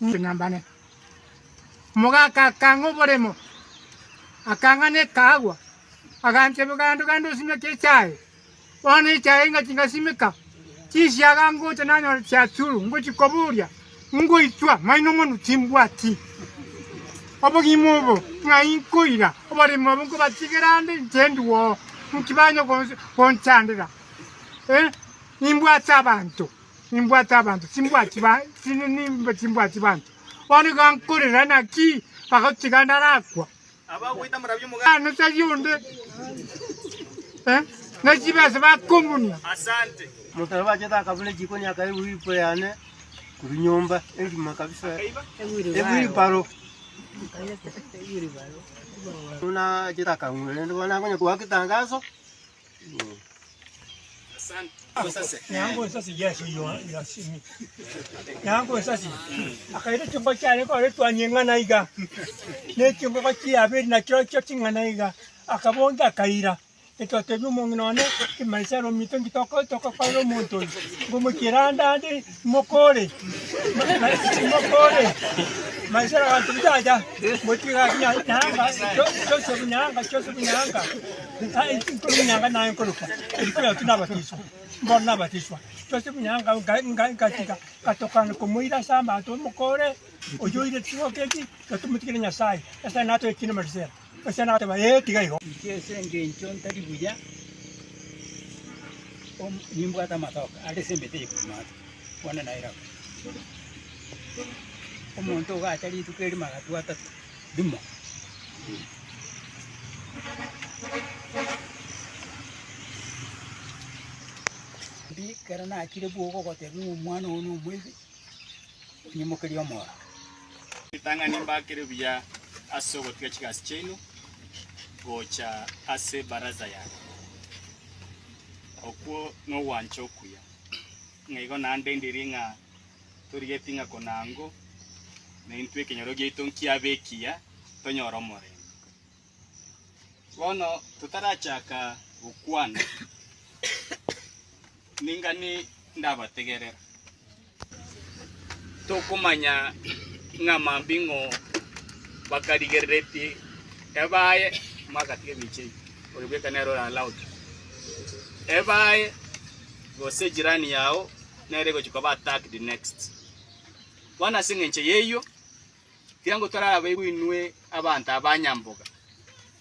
ngambane muga kakango boremo akangane kagwa agante bugando gando simeke chai wani chai ngatinga simeka chishaga ngote nanyo cha tsuru ngochi koburia ngo itwa maino monu timbwati obogimubo ngainkoira obaremo ngo batigerande ntenduwo mukibanyo konchandira nimbwata abantu simbwati ba nimba simbwati bantu wani gankorera naki bakatigana rakwa abagwita murabyo mugana natayonde nakibasa bakomunia asante mutaraba jeta kabule jikoni akai wipo yane kunyomba elima kabisa ebi baro una jeta kamule ndo wana kwenye kwa kitangazo asante yango sasa yeshi ya simi yango sasa akaida chumba cyane ko ari twanyenga nayiga ne chumba baki abiri na kiro cyo tinga nayiga akabonga akaira etote byumungu none kimaisha mito ngitoko kwa lo muntu ngomo kiranda ndi mokore maisha abantu bidaja motiga nyanga chose bunyanga ai kunyanga nayo koruka ikuya tunabatiswa mbona batiswa chose bunyanga ngatika katokana kumuira samba to mokore ojoire tso keki katumutikira nyasai asa nato ekino marisera asa nato ba tigayo Kesenge nchontari buya nimbo ata matoka ade sembete kumata wana naira omuntu ga atari tukeri magatu atatu dimo bi karana akire buoko kote mu mwana onu mwezi nyimokeri omora bitanga nimba kire buya asogo twekigasi chenu gocha ase baraza yake okwo no wancho kuya ngaigo nande ndiringa turigetinga konango na intwe kenyoro geito nkiabekia tonyoro more wono tutarachaka ukwana ningani ndabategerera tokumanya ngama mbingo bakarigereti ebaye magatige biche oribeka nero la loud ebaye gose jirani yao nerego chikoba attack the next wana singenche yeyo tiango tarara bebuinwe abantu abanyamboga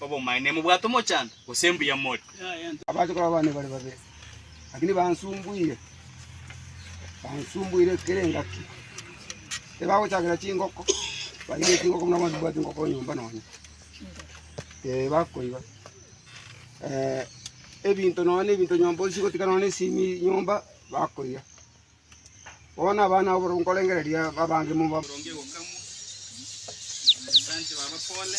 bobo maine mu bwato mochanda gosembu ya mori abaje kwa bane bali babe lakini bansumbuire kerenga ki ebawo chakira chingoko bagire chingoko mna mazubwa chingoko nyumba nonye bakoiba ebintu nyombo siko tikanone simi nyomba bakoiya ona bana oburongolengereria babange mu asante baba pole